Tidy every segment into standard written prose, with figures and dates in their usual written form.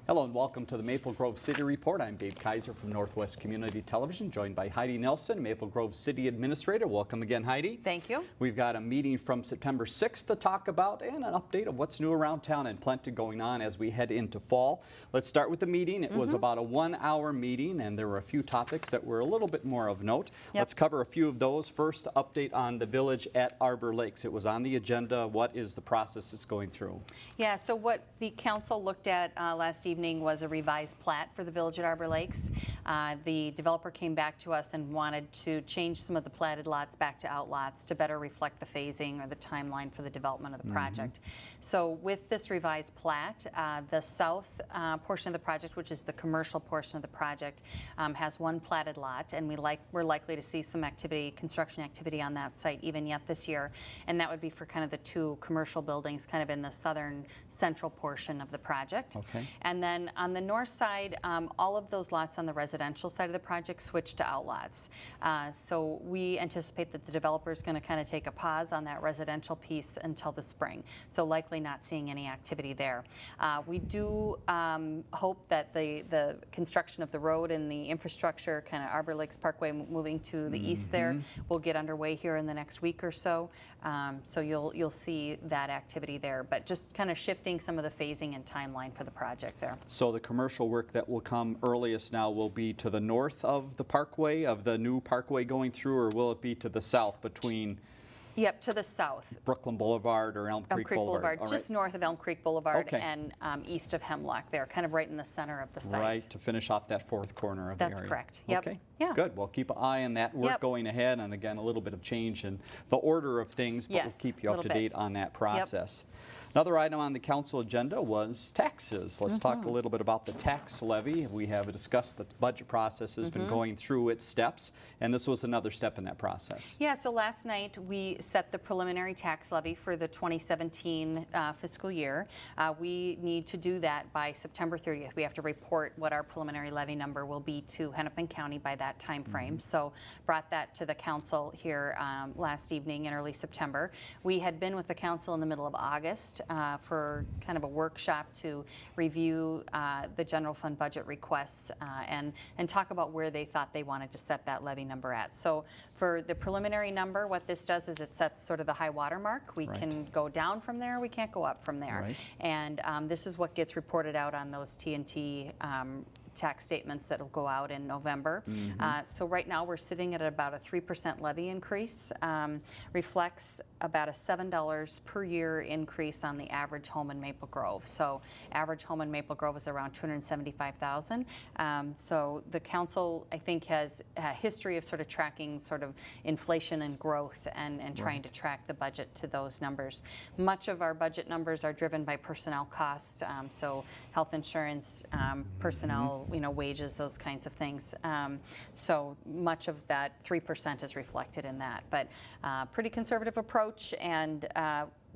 Hello and welcome to the Maple Grove City Report. I'm Dave Kaiser from Northwest Community Television, joined by Heidi Nelson, Maple Grove City Administrator. Welcome again, Heidi. Thank you. We've got a meeting from September 6th to talk about and an update of what's new around town and plenty going on as we head into fall. Let's start with the meeting. It was about a 1-hour meeting and there were a few topics that were a little bit more of note. Let's cover a few of those. First, update on the village at Arbor Lakes. It was on the agenda. What is the process it's going through? Yeah, so what the council looked at last evening was a revised plat for the village at Arbor Lakes. The developer came back to us and wanted to change some of the platted lots back to outlots to better reflect the phasing or the timeline for the development of the project. So with this revised plat, the south portion of the project, which is the commercial portion of the project, has one platted lot, and we're likely to see some activity, construction activity on that site even yet this year, and that would be for kind of the two commercial buildings kind of in the southern central portion of the project. Okay. And then on the north side, all of those lots on the residential side of the project switch to outlots. So we anticipate that the developer is going to kind of take a pause on that residential piece until the spring. So likely not seeing any activity there. We do hope that the construction of the road and the infrastructure, kind of Arbor Lakes Parkway moving to the east there, will get underway here in the next week or so. So you'll see that activity there, but just kind of shifting some of the phasing and timeline for the project there. So the commercial work that will come earliest now will be to the north of the parkway, of the new parkway going through, or will it be to the south between Yep, to the south. Brooklyn Boulevard or Elm Creek Boulevard? All Just right. north of Elm Creek Boulevard Okay. and east of Hemlock there, kind of right in the center of the site. Right, to finish off that fourth corner of the area. That's correct. Yep. Okay, Yeah. good. Well, keep an eye on that work going ahead, and again, a little bit of change in the order of things, but we'll Yes, keep you up to little bit. date on that process. Another item on the council agenda was taxes. Let's talk a little bit about the tax levy. We have discussed that the budget process has been going through its steps, and this was another step in that process. Yeah, so last night we set the preliminary tax levy for the 2017 fiscal year. We need to do that by September 30th. We have to report what our preliminary levy number will be to Hennepin County by that time frame. So brought that to the council here last evening in early September. We had been with the council in the middle of August for kind of a workshop to review the general fund budget requests and talk about where they thought they wanted to set that levy number at. So for the preliminary number, what this does is it sets sort of the high water mark. We can go down from there, we can't go up from there. And this is what gets reported out on those T&T tax statements that will go out in November. So right now we're sitting at about a 3% levy increase, reflects about a $7 per year increase on the average home in Maple Grove. So average home in Maple Grove is around $275,000. So the council, I think, has a history of sort of tracking sort of inflation and growth and trying to track the budget to those numbers. Much of our budget numbers are driven by personnel costs, so health insurance, personnel, wages, those kinds of things. So much of that 3% is reflected in that, but pretty conservative approach, and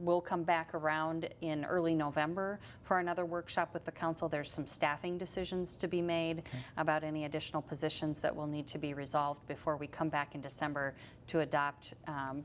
we'll come back around in early November for another workshop with the council. There's some staffing decisions to be made about any additional positions that will need to be resolved before we come back in December to adopt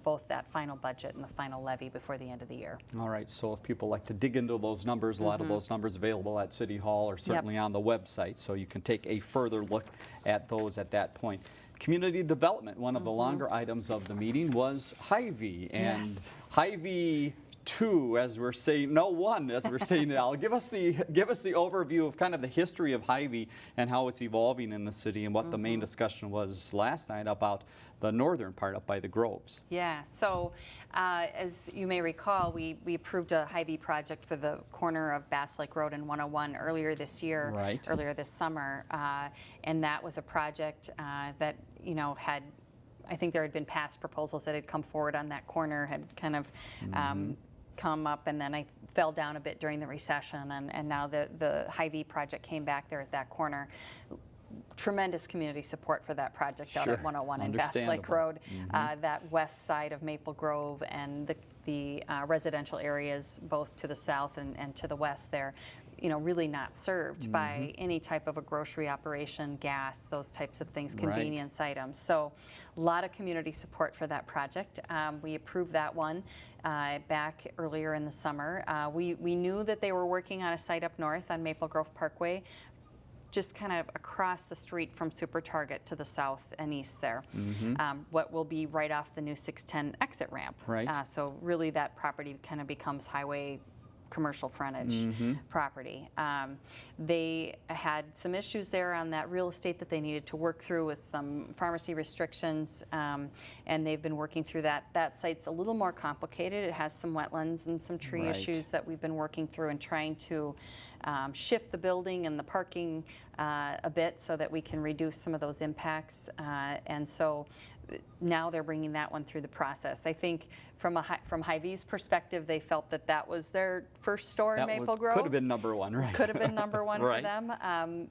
both that final budget and the final levy before the end of the year. All right, so if people like to dig into those numbers, a lot of those numbers available at City Hall or certainly on the website, so you can take a further look at those at that point. Community development, one of the longer items of the meeting was Hyvee, and Hyvee 2, as we're saying, no 1, as we're saying now. Give us the overview of kind of the history of Hyvee and how it's evolving in the city, and what the main discussion was last night about the northern part up by the Groves. Yeah, so as you may recall, we approved a Hyvee project for the corner of Bass Lake Road and 101 earlier this year, earlier this summer, and that was a project that had, I think there had been past proposals that had come forward on that corner, had kind of come up, and then I fell down a bit during the recession, and now the Hyvee project came back there at that corner. Tremendous community support for that project out at 101 and Bass Lake Road, that west side of Maple Grove, and the residential areas both to the south and to the west there. really not served by any type of a grocery operation, gas, those types of things, convenience items. So a lot of community support for that project. We approved that one back earlier in the summer. We knew that they were working on a site up north on Maple Grove Parkway, just kind of across the street from Super Target to the south and east there. What will be right off the new 610 exit ramp. Right. So really that property kind of becomes highway commercial frontage property. They had some issues there on that real estate that they needed to work through with some pharmacy restrictions, and they've been working through that. That site's a little more complicated. It has some wetlands and some tree issues that we've been working through and trying to shift the building and the parking a bit so that we can reduce some of those impacts. And so now they're bringing that one through the process. I think from Hyvee's perspective, they felt that that was their first store in Maple Grove. Could have been number one, right? Could have been number one for them.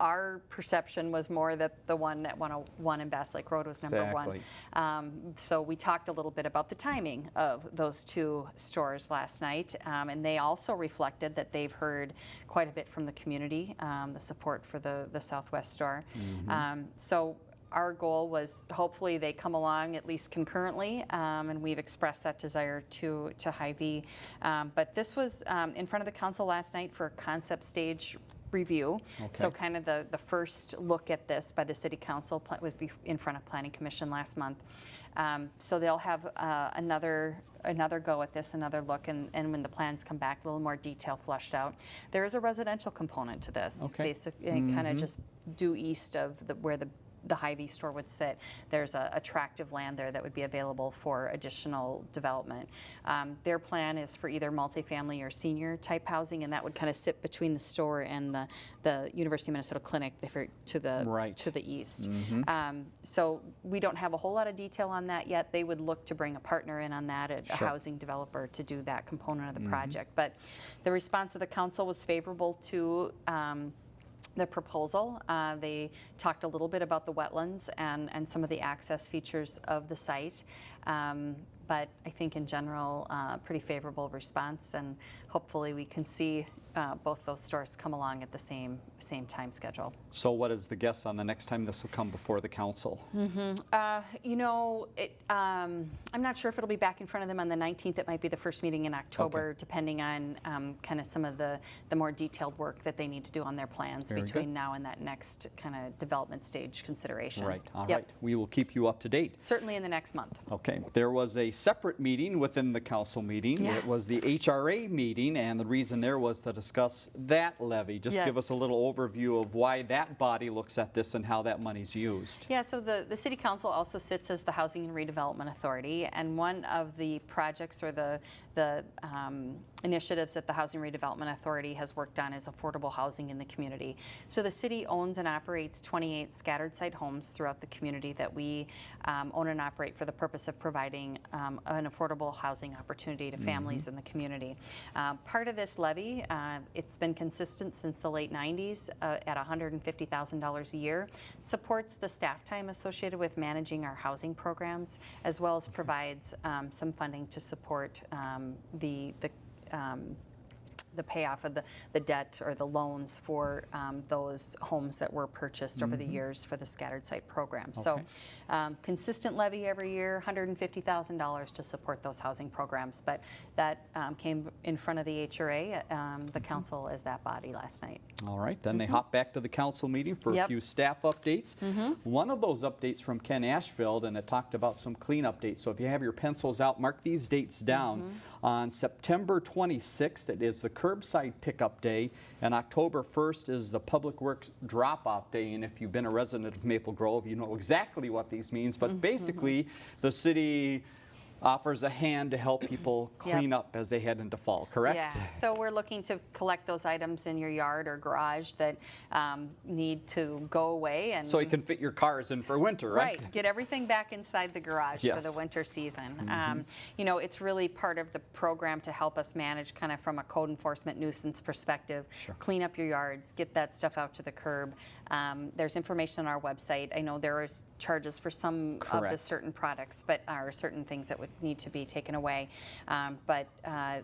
Our perception was more that the one at 101 and Bass Lake Road was number one. So we talked a little bit about the timing of those two stores last night, and they also reflected that they've heard quite a bit from the community, the support for the Southwest store. So our goal was hopefully they come along at least concurrently, and we've expressed that desire to Hyvee. But this was in front of the council last night for a concept stage review. So kind of the first look at this by the city council was in front of Planning Commission last month. So they'll have another go at this, another look, and when the plans come back, a little more detail flushed out. There is a residential component to this, kind of just due east of where the Hyvee store would sit. There's a tract of land there that would be available for additional development. Their plan is for either multifamily or senior type housing, and that would kind of sit between the store and the University of Minnesota Clinic to the east. So we don't have a whole lot of detail on that yet. They would look to bring a partner in on that, a housing developer, to do that component of the project. But the response of the council was favorable to the proposal. They talked a little bit about the wetlands and some of the access features of the site. But I think in general, pretty favorable response, and hopefully we can see both those stores come along at the same time schedule. So what is the guess on the next time this will come before the council? I'm not sure if it'll be back in front of them on the 19th. It might be the first meeting in October, depending on kind of some of the more detailed work that they need to do on their plans between now and that next kind of development stage consideration. Right, all right. We will keep you up to date. Certainly in the next month. Okay, there was a separate meeting within the council meeting. It was the HRA meeting, and the reason there was to discuss that levy. Just give us a little overview of why that body looks at this and how that money's used. Yeah, so the City Council also sits as the Housing and Redevelopment Authority, and one of the projects or the initiatives that the Housing Redevelopment Authority has worked on is affordable housing in the community. So the city owns and operates 28 scattered site homes throughout the community that we own and operate for the purpose of providing an affordable housing opportunity to families in the community. Part of this levy, it's been consistent since the late 90s at $150,000 a year, supports the staff time associated with managing our housing programs, as well as provides some funding to support the payoff of the debt or the loans for those homes that were purchased over the years for the scattered site program. So consistent levy every year, $150,000 to support those housing programs. But that came in front of the HRA, the council as that body last night. All right, then they hop back to the council meeting for a few staff updates. One of those updates from Ken Ashfield, and it talked about some cleanup dates. So if you have your pencils out, mark these dates down. On September 26th, it is the curbside pickup day, and October 1st is the Public Works drop-off day. And if you've been a resident of Maple Grove, you know exactly what these means. But basically, the city offers a hand to help people clean up as they head into fall, correct? Yeah, so we're looking to collect those items in your yard or garage that need to go away. And so you can fit your cars in for winter, right? Right, get everything back inside the garage for the winter season. You know, it's really part of the program to help us manage kind of from a code enforcement nuisance perspective, clean up your yards, get that stuff out to the curb. There's information on our website. I know there is charges for some of the Correct. certain products, but are certain things that would need to be taken away. But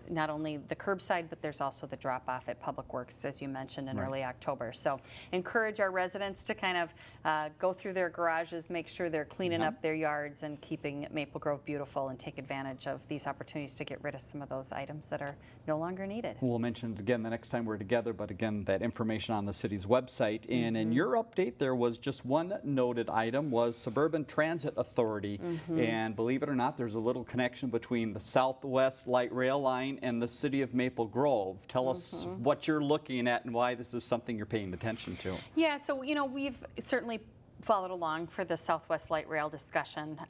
not only the curbside, but there's also the drop-off at Public Works, as you mentioned, in Right. early October. So encourage our residents to kind of go through their garages, make sure they're cleaning up their yards and keeping Maple Grove beautiful, and take advantage of these opportunities to get rid of some of those items that are no longer needed. We'll mention it again the next time we're together, but again, that information on the city's website. And in your update, there was just one noted item, was Suburban Transit Authority. And believe it or not, there's a little connection between the Southwest Light Rail line and the city of Maple Grove. Tell us what you're looking at and why this is something you're paying attention to. Yeah, so we've certainly followed along for the Southwest Light Rail discussion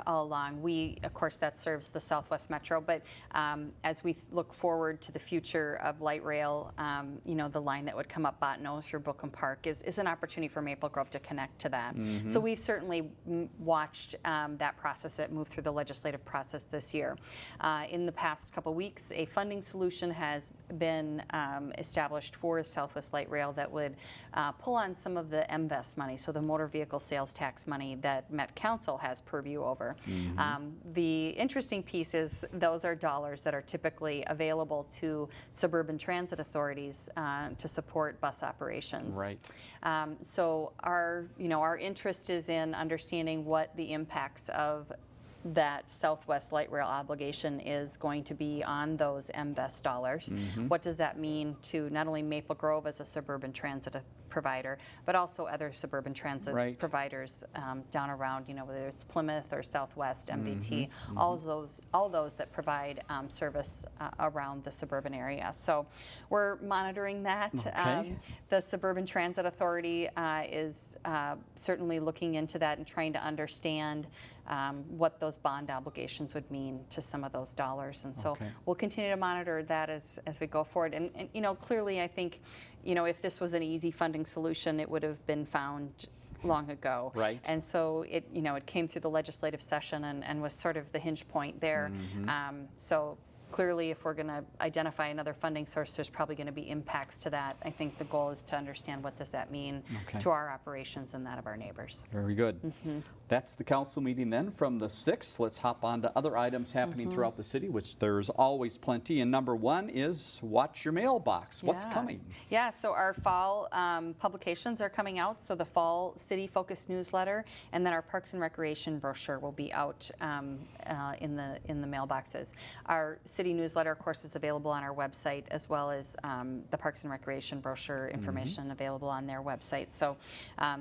all along. We, of course, that serves the Southwest Metro, but as we look forward to the future of light rail, the line that would come up Bottineau through Bookham Park is an opportunity for Maple Grove to connect to that. So we've certainly watched that process, it move through the legislative process this year. In the past couple weeks, a funding solution has been established for Southwest Light Rail that would pull on some of the MVEST money, so the motor vehicle sales tax money that Met Council has purview over. The interesting piece is those are dollars that are typically available to suburban transit authorities to support bus operations. Right. So our interest is in understanding what the impacts of that Southwest Light Rail obligation is going to be on those MVEST dollars. What does that mean to not only Maple Grove as a suburban transit provider, but also other suburban transit Right. providers down around, whether it's Plymouth or Southwest, MVT, all those that provide service around the suburban area. So we're monitoring that. Okay. The Suburban Transit Authority is certainly looking into that and trying to understand what those bond obligations would mean to some of those dollars. And so Okay. we'll continue to monitor that as we go forward. And clearly, I think, if this was an easy funding solution, it would have been found long ago. Right. And so it came through the legislative session and was sort of the hinge point there. So clearly, if we're going to identify another funding source, there's probably going to be impacts to that. I think the goal is to understand what does that mean Okay. to our operations and that of our neighbors. Very good. That's the council meeting then from the 6th. Let's hop on to other items happening throughout the city, which there's always plenty. And number one is watch your mailbox. What's coming? Yeah, so our fall publications are coming out. So the fall city focused newsletter and then our Parks and Recreation brochure will be out in the mailboxes. Our city newsletter, of course, is available on our website, as well as the Parks and Recreation brochure information available on their website. So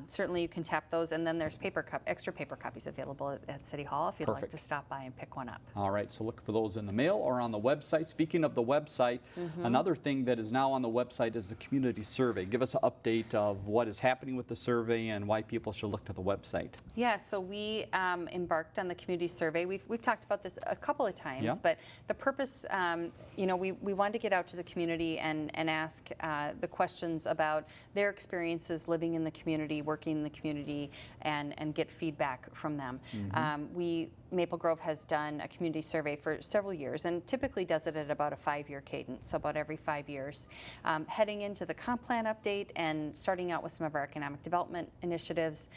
certainly you can tap those, and then there's extra paper copies available at City Hall if you'd like Perfect. to stop by and pick one up. All right, so look for those in the mail or on the website. Speaking of the website, another thing that is now on the website is the community survey. Give us an update of what is happening with the survey and why people should look to the website. Yeah, so we embarked on the community survey. We've talked about this a couple of times, Yeah. but the purpose, we wanted to get out to the community and ask the questions about their experiences living in the community, working in the community, and get feedback from them. Maple Grove has done a community survey for several years and typically does it at about a 5-year cadence, so about every 5 years. Heading into the comp plan update and starting out with some of our economic development initiatives,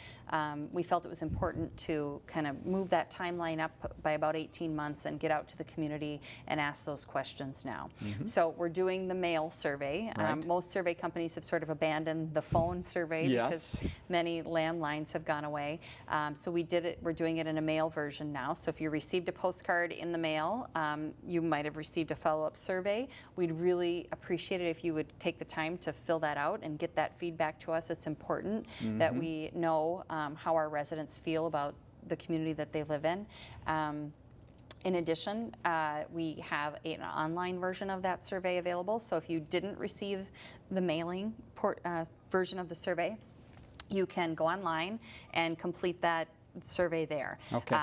we felt it was important to kind of move that timeline up by about 18 months and get out to the community and ask those questions now. So we're doing the mail survey. Right. Most survey companies have sort of abandoned the phone survey Yes. because many landlines have gone away. So we're doing it in a mail version now. So if you received a postcard in the mail, you might have received a follow-up survey. We'd really appreciate it if you would take the time to fill that out and get that feedback to us. It's important that we know how our residents feel about the community that they live in. In addition, we have an online version of that survey available. So if you didn't receive the mailing version of the survey, you can go online and complete that survey there. Okay.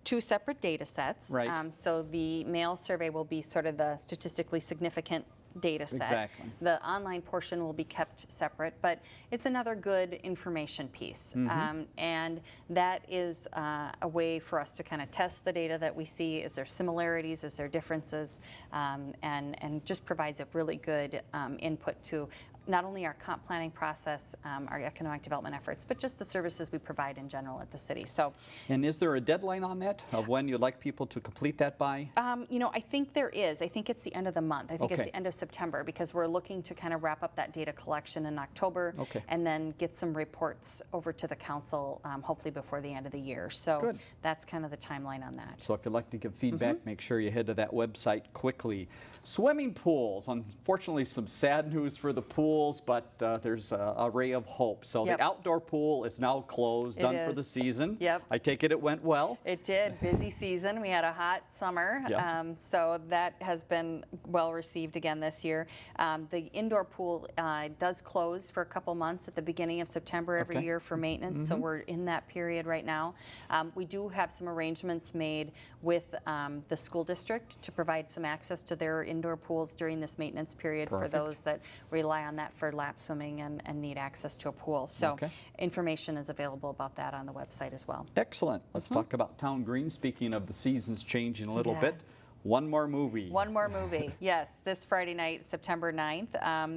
2 separate data sets. Right. So the mail survey will be sort of the statistically significant data set. Exactly. The online portion will be kept separate, but it's another good information piece. And that is a way for us to kind of test the data that we see. Is there similarities? Is there differences? And just provides a really good input to not only our comp planning process, our economic development efforts, but just the services we provide in general at the city. So, And is there a deadline on that of when you'd like people to complete that by? you know, I think there is. I think it's the end of the month. I think it's Okay. the end of September because we're looking to kind of wrap up that data collection in October Okay. and then get some reports over to the council hopefully before the end of the year. So Good. that's kind of the timeline on that. So if you'd like to give feedback, make sure you head to that website quickly. Swimming pools, unfortunately some sad news for the pools, but there's a ray of hope. So Yep. the outdoor pool is now closed, It done for the is. season. Yep. I take it went well. It did. Busy season. We had a hot summer, Yeah. so that has been well received again this year. The indoor pool does close for a couple months at the beginning of September every Okay. year for maintenance, so we're in that period right now. We do have some arrangements made with the school district to provide some access to their indoor pools during this maintenance period for Perfect. those that rely on that for lap swimming and need access to a pool. So Okay. information is available about that on the website as well. Excellent. Let's talk about Town Green. Speaking of the seasons changing a little Yeah. bit, one more movie. One more movie, yes, this Friday night, September 9th.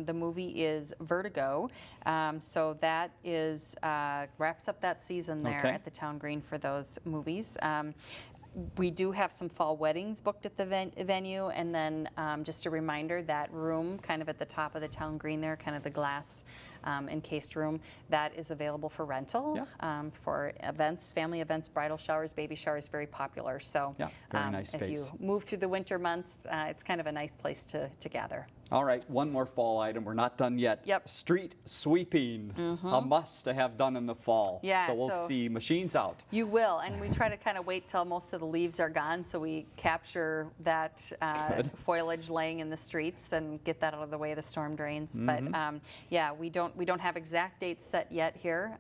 The movie is Vertigo. So that is wraps up that season there Okay. at the Town Green for those movies. We do have some fall weddings booked at the venue, and then just a reminder, that room kind of at the top of the Town Green there, kind of the glass encased room, that is available for rental for events, family events, bridal showers, baby showers, very popular. So Yeah, very nice as you space. move through the winter months, it's kind of a nice place to gather. All right, one more fall item. We're not done yet. Yep. Street sweeping, a must to have done in the fall. Yeah, So we'll so- see machines out. You will, and we try to kind of wait till most of the leaves are gone so we capture that Good. foliage laying in the streets and get that out of the way of the storm drains. But yeah, we don't have exact dates set yet here.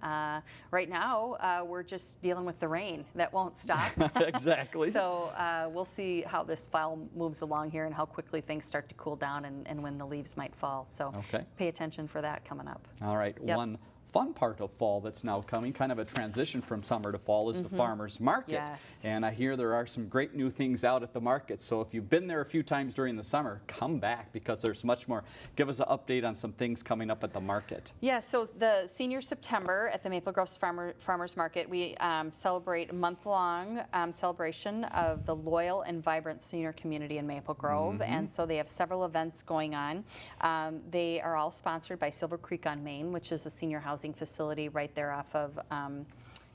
Right now, we're just dealing with the rain that won't stop. Exactly. So we'll see how this fall moves along here and how quickly things start to cool down and when the leaves might fall. So Okay. pay attention for that coming up. All right, Yep. one fun part of fall that's now coming, kind of a transition from summer to fall, is the farmer's market. Yes. And I hear there are some great new things out at the market. So if you've been there a few times during the summer, come back because there's much more. Give us an update on some things coming up at the market. Yeah, so the Senior September at the Maple Groves Farmers Market, we celebrate a month-long celebration of the loyal and vibrant senior community in Maple Grove, and so they have several events going on. They are all sponsored by Silver Creek on Main, which is a senior housing facility right there off of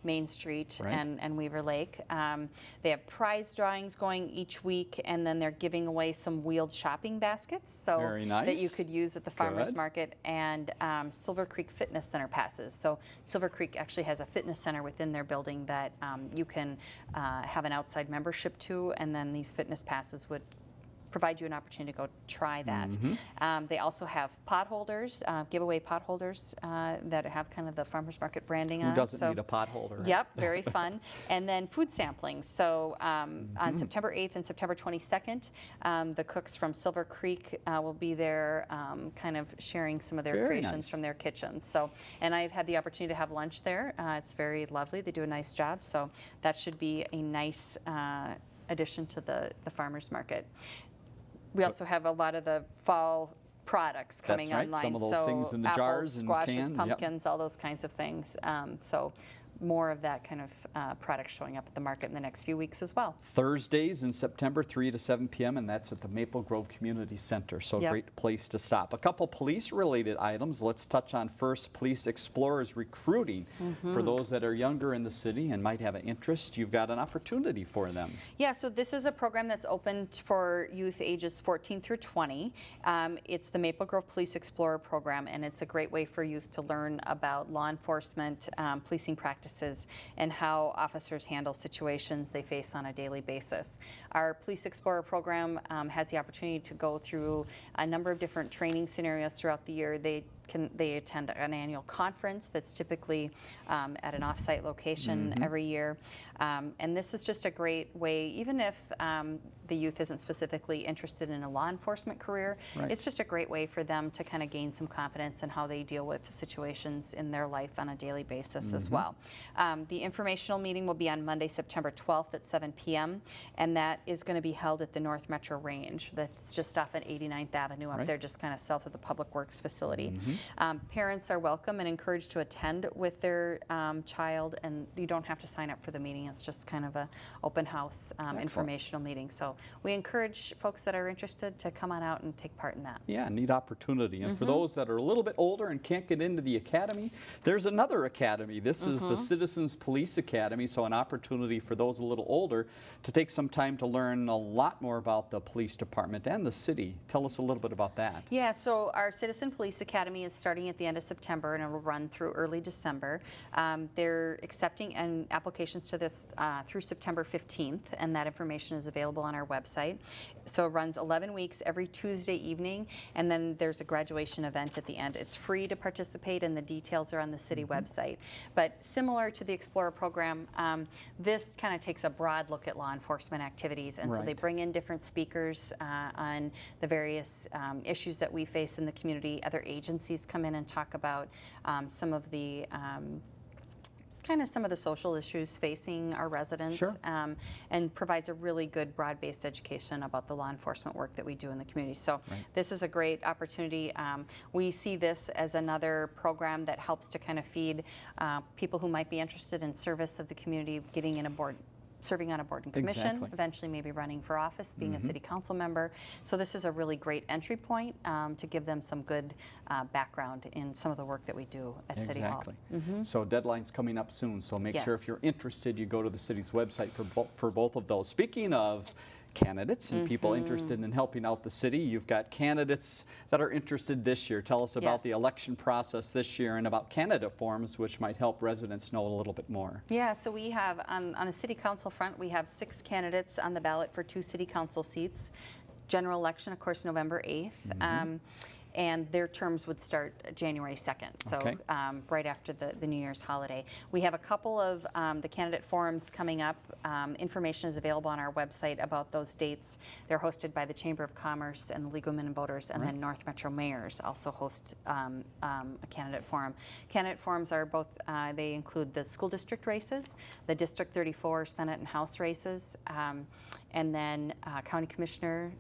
Main Street Right. and Weaver Lake. They have prize drawings going each week, and then they're giving away some wheeled shopping baskets so Very that you nice. could use at the farmers Good. market, and Silver Creek Fitness Center passes. So Silver Creek actually has a fitness center within their building that you can have an outside membership to, and then these fitness passes would provide you an opportunity to go try that. They also have pot holders, giveaway pot holders that have kind of the farmers market branding on. Who doesn't So- need a potholder? Right? Yep, very fun. And then food samplings. So on September 8th and September 22nd, the cooks from Silver Creek will be there kind of sharing some of their Very creations nice. from their kitchens. So, and I've had the opportunity to have lunch there. It's very lovely. They do a nice job. So that should be a nice addition to the farmers market. We also have a lot of the fall products coming right, online. some of those so things in the apples, jars and squashes, cans, yep. pumpkins, all those kinds of things. So more of that kind of product showing up at the market in the next few weeks as well. Thursdays in September, 3 to 7 p.m., and that's at the Maple Grove Community Center, so a Yep. great place to stop. A couple police-related items. Let's touch on first, Police Explorers recruiting. For those that are younger in the city and might have an interest, you've got an opportunity for them. Yeah, so this is a program that's open for youth ages 14 through 20. It's the Maple Grove Police Explorer program, and it's a great way for youth to learn about law enforcement, policing practices, and how officers handle situations they face on a daily basis. Our Police Explorer program has the opportunity to go through a number of different training scenarios throughout the year. They attend an annual conference that's typically at an off-site location every year. And this is just a great way, even if the youth isn't specifically interested in a law enforcement career, Right. it's just a great way for them to kind of gain some confidence in how they deal with situations in their life on a daily basis as well. The informational meeting will be on Monday, September 12th at 7 p.m., and that is going to be held at the North Metro Range. That's just off at 89th Avenue up Right. there, just kind of south of the Public Works facility. Parents are welcome and encouraged to attend with their child, and you don't have to sign up for the meeting. It's just kind of a open house informational meeting. So we encourage folks that are interested to come on out and take part in that. Yeah, neat opportunity. And for those that are a little bit older and can't get into the academy, there's another academy. This is the Citizens Police Academy, so an opportunity for those a little older to take some time to learn a lot more about the police department and the city. Tell us a little bit about that. Yeah, so our Citizen Police Academy is starting at the end of September and it will run through early December. They're accepting applications to this through September 15th, and that information is available on our website. So it runs 11 weeks every Tuesday evening, and then there's a graduation event at the end. It's free to participate, and the details are on the city website. But similar to the Explorer program, this kind of takes a broad look at law enforcement activities, and so they Right. bring in different speakers on the various issues that we face in the community. Other agencies come in and talk about some of the some of the social issues facing our residents, Sure. and provides a really good broad-based education about the law enforcement work that we do in the community. So this is a great opportunity. We see this as another program that helps to kind of feed people who might be interested in service of the community, getting in a board, serving on a board and commission, Exactly. eventually maybe running for office, being a city council member. So this is a really great entry point to give them some good background in some of the work that we do at City Hall. Exactly. So deadline's coming up soon, so make sure Yes. if you're interested, you go to the city's website for both of those. Speaking of candidates and people interested in helping out the city, you've got candidates that are interested this year. Tell us about Yes. the election process this year and about candidate forums, which might help residents know a little bit more. Yeah, so we have, on the city council front, we have 6 candidates on the ballot for 2 city council seats. General election, of course, November 8th. And their terms would start January 2nd, so Okay. Right after the New Year's holiday. We have a couple of the candidate forums coming up. Information is available on our website about those dates. They're hosted by the Chamber of Commerce and the League of Women Voters, and then North Metro Mayors also host a candidate forum. Candidate forums are both, they include the school district races, the District 34 Senate and House races, and then County Commissioner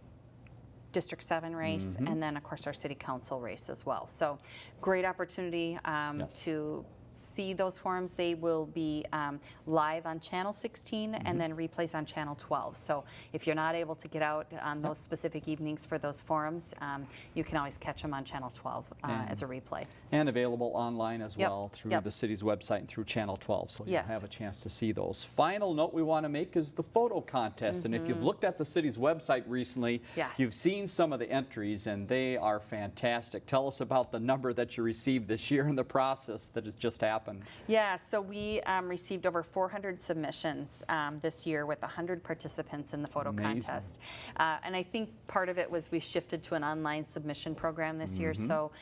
District 7 race, and then of course our city council race as well. So great opportunity Yes. to see those forums. They will be live on Channel 16 and then replays on Channel 12. So if you're not able to get out on those specific evenings for those forums, you can always catch them on Channel 12 as a replay. And available online as Yep. well through Yep. the city's website and through Channel 12, so you'll Yes. have a chance to see those. Final note we want to make is the photo contest. And if you've looked at the city's website recently, Yeah. you've seen some of the entries, and they are fantastic. Tell us about the number that you received this year in the process that has just happened. Yeah, so we received over 400 submissions this year with 100 participants in the photo Amazing. contest. And I think part of it was we shifted to an online submission program this year, so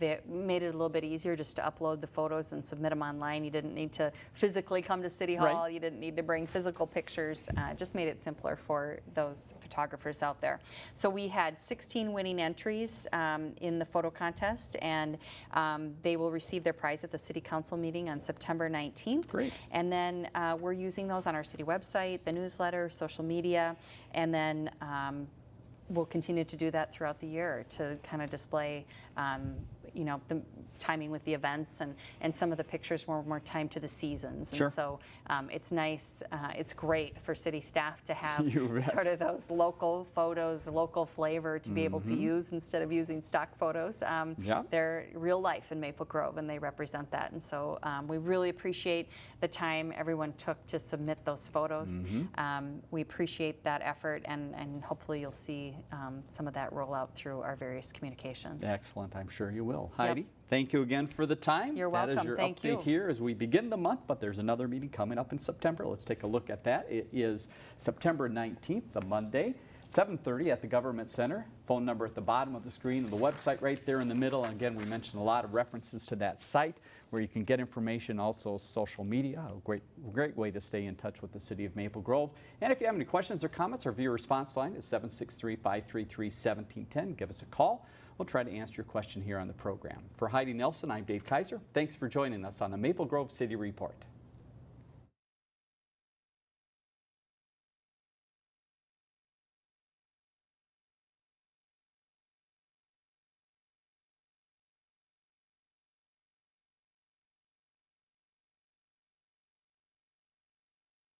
they made it a little bit easier just to upload the photos and submit them online. You didn't need to physically come to City Hall. Right. You didn't need to bring physical pictures. Just made it simpler for those photographers out there. So we had 16 winning entries in the photo contest, and they will receive their prize at the City Council meeting on September 19th. Great. And then we're using those on our city website, the newsletter, social media, and then we'll continue to do that throughout the year to kind of display the timing with the events, and some of the pictures more time to the seasons. Sure. And so it's nice, it's great for city staff to have You bet. sort of those local photos, local flavor to be able to use instead of using stock photos. Yeah. They're real life in Maple Grove, and they represent that. And so we really appreciate the time everyone took to submit those photos. We appreciate that effort, and hopefully you'll see some of that roll out through our various communications. Excellent, I'm sure you will. Heidi, thank you again for the time. You're That welcome. is your Thank update you. here as we begin the month, but there's another meeting coming up in September. Let's take a look at that. It is September 19th, the Monday. 7:30 at the Government Center. Phone number at the bottom of the screen and the website right there in the middle. And again, we mentioned a lot of references to that site where you can get information, also social media, a great way to stay in touch with the City of Maple Grove. And if you have any questions or comments, our viewer response line is 763-533-1710. Give us a call. We'll try to answer your question here on the program. For Heidi Nelson, I'm Dave Kaiser. Thanks for joining us on the Maple Grove City Report.